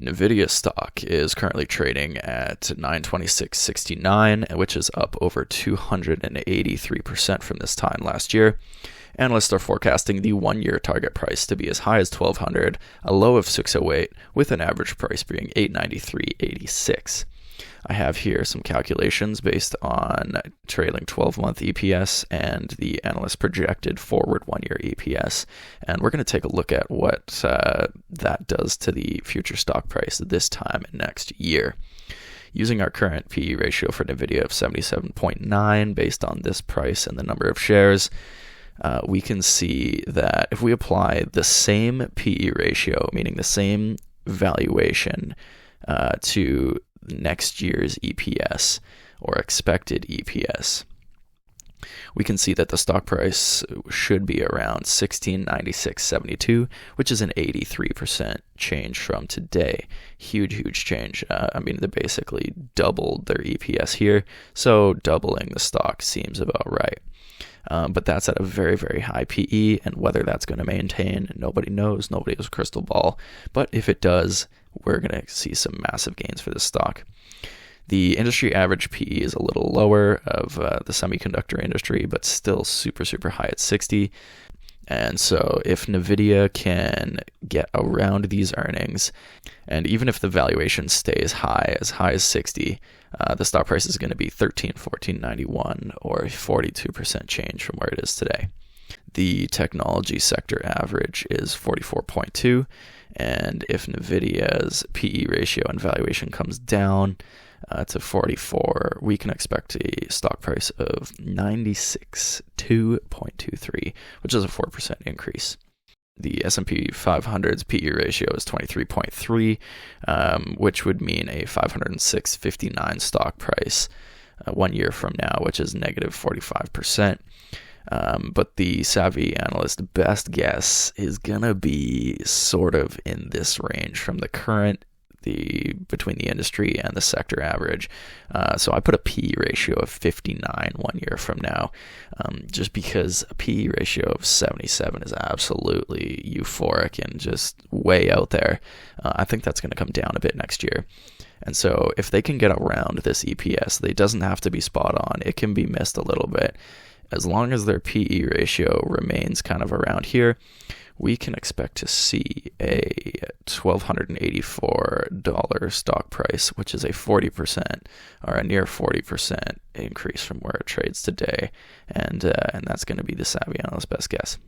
Nvidia stock is currently trading at 926.69, which is up over 283% from this time last year. Analysts are forecasting the one-year target price to be as high as 1,200, a low of 608, with an average price being 893.86. I have here some calculations based on trailing 12-month EPS and the analyst projected forward one-year EPS. And we're going to take a look at what that does to the future stock price this time next year. Using our current PE ratio for Nvidia of 77.9 based on this price and the number of shares, we can see that if we apply the same PE ratio, meaning the same valuation, to next year's EPS or expected EPS, we can see that the stock price should be around 1696.72, which is an 83% change from today. Huge change. They basically doubled their EPS here, so doubling the stock seems about right. But that's at a very high PE, and whether that's going to maintain, nobody knows. Nobody has a crystal ball. But if it does, we're going to see some massive gains for this stock. The industry average PE is a little lower of the semiconductor industry, but still super high at 60. And so if Nvidia can get around these earnings, and even if the valuation stays high as 60, the stock price is going to be $13.14.91, or 42% change from where it is today. The technology sector average is 44.2, and if Nvidia's PE ratio and valuation comes down to 44, we can expect a stock price of 96.23, which is a 4% increase. The S&P 500's PE ratio is 23.3, which would mean a 506.59 stock price 1 year from now, which is negative 45%. But the savvy analyst best guess is going to be sort of in this range from between the industry and the sector average. So I put a PE ratio of 59 1 year from now, just because a PE ratio of 77 is absolutely euphoric and just way out there. I think that's going to come down a bit next year. And so if they can get around this EPS, it doesn't have to be spot on. It can be missed a little bit. As long as their PE ratio remains kind of around here, we can expect to see a $1,284 stock price, which is a 40% or a near 40% increase from where it trades today. And that's going to be the savvy analyst's best guess.